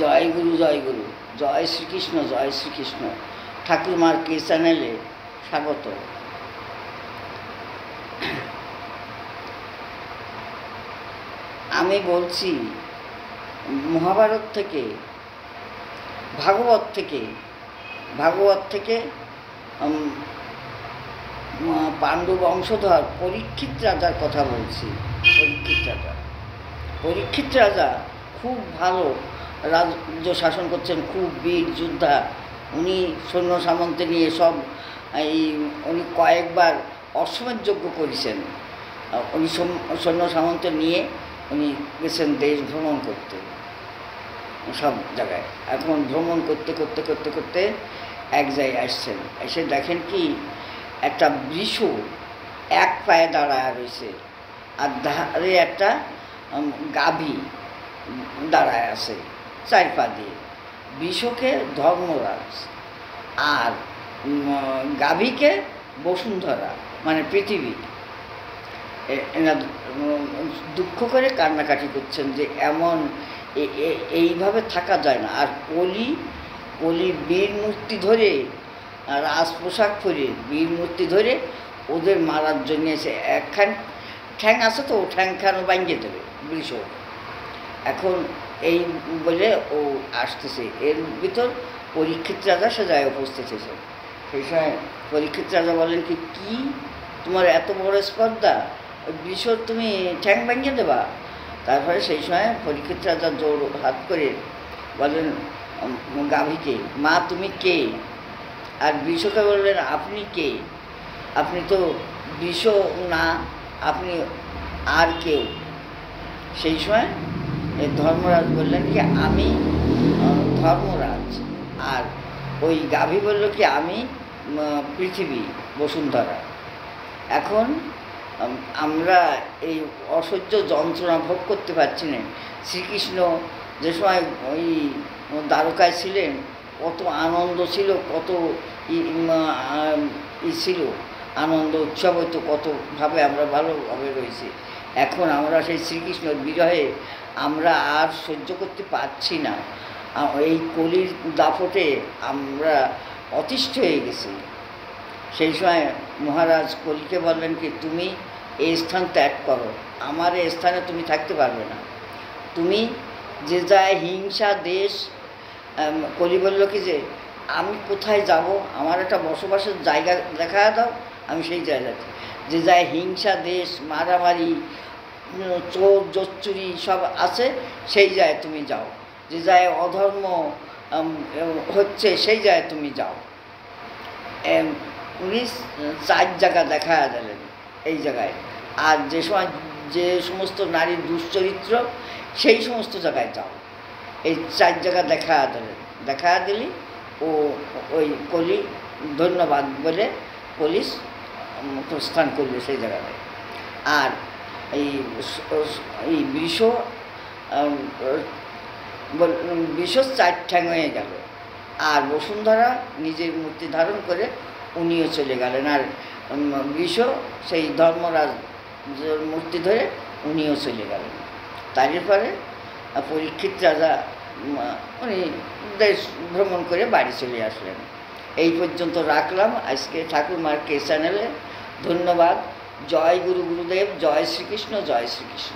জয় গুরু জয় গুরু, জয় শ্রীকৃষ্ণ, জয় শ্রীকৃষ্ণ। ঠাকুরমার কে চ্যানেলে স্বাগত। আমি বলছি মহাভারত থেকে, ভাগবত থেকে পাণ্ডু বংশধর পরীক্ষিত রাজার কথা বলছি। পরীক্ষিত রাজা খুব ভালো রাজ্য শাসন করছেন, খুব বীর যোদ্ধা। উনি সৈন্য সামন্তে নিয়ে সব উনি কয়েকবার অশ্বমেধ যজ্ঞ করেছেন। উনি সৈন্য সামন্ত নিয়ে উনি গেছেন দেশ ভ্রমণ করতে, সব জায়গায়। এখন ভ্রমণ করতে করতে করতে করতে এক জায়গায় আসছেন, এসে দেখেন কি একটা বৃষ এক পায়ে দাঁড়ায় রয়েছে, আর ধারে একটা গাভী দাঁড়ায় আছে চার পা দিয়ে। বৃষকে ধর্মরাজ আর গাভীকে বসুন্ধরা, মানে পৃথিবী। এরা দুঃখ করে কান্নাকাটি করছেন যে এমন এইভাবে থাকা যায় না। আর কলি বীর মূর্তি ধরে, রাজ পোশাক পরে বীর মূর্তি ধরে ওদের মারার জন্য এসে একখান ঠ্যাং আছে তো, ঠ্যাংখানও ভাঙিয়ে দেবে বৃষ। এখন এই বলে ও আসতেছে, এর ভিতর পরীক্ষিত রাজা সে যায় উপস্থিত হয়েছে। সেই সময় পরীক্ষিত রাজা বলেন কি তোমার এত বড় স্পর্ধা, বৃষর তুমি ঠ্যাং ভাঙিয়ে দেবা? তারপরে সেই সময় পরীক্ষিত রাজা জোর হাত করে বলেন গাভীকে, মা তুমি কে? আর বৃষকে বললেন আপনি কে? আপনি তো বৃষ না, আপনি আর কেউ। সেই সময় ধর্মরাজ বললেন কি আমি ধর্মরাজ। আর ওই গাভী বলল কি আমি পৃথিবী, বসুন্ধরা। এখন আমরা এই অসহ্য যন্ত্রণা ভোগ করতে পারছি না। শ্রীকৃষ্ণ যে সময় ওই দ্বারকায় ছিলেন, কত আনন্দ ছিল, কত ছিল আনন্দ উৎসব হয়তো, কতভাবে আমরা ভালোভাবে রয়েছি। এখন আমরা সেই শ্রীকৃষ্ণর বিরহে আমরা আর সহ্য করতে পারছি না। এই কলির দাপটে আমরা অতিষ্ঠ হয়ে গেছি। সেই সময় মহারাজ কলিকে বললেন কি তুমি এই স্থান ত্যাগ করো, আমার এই স্থানে তুমি থাকতে পারবে না। তুমি যে যায় হিংসা দেশ, কলি বলল কি যে আমি কোথায় যাব, আমার একটা বসবাসের জায়গা দেখা দাও, আমি সেই জায়গাতে। যে যায় হিংসা দেশ, মারামারি, চোর জচ্চুরি সব আছে, সেই জায়গায় তুমি যাও। যে যায় অধর্ম হচ্ছে, সেই জায়গায় তুমি যাও। উনি 4 জায়গা দেখা দিলেন এই জায়গায়। আর যে সময় যে সমস্ত নারীর দুশ্চরিত্র, সেই সমস্ত জায়গায় যাও। এই 4 জায়গা দেখা দিলি ও ওই কলি ধন্যবাদ বলে পুলিশ প্রস্থান করল সেই জায়গায়। আর এই বৃষ 4 ঠ্যাং হয়ে গেল। আর বসুন্ধরা নিজের মূর্তি ধারণ করে উনিও চলে গেলেন। আর বৃষ সেই ধর্মরাজ মূর্তি ধরে উনিও চলে গেলেন। তারপরে পরীক্ষিত রাজা উনি দেশ ভ্রমণ করে বাড়ি চলে আসলেন। এই পর্যন্ত রাখলাম আজকে ঠাকুরমার কে চ্যানেলে। ধন্যবাদ। জয় গুরু গুরুদেব, জয় শ্রীকৃষ্ণ, জয় শ্রীকৃষ্ণ।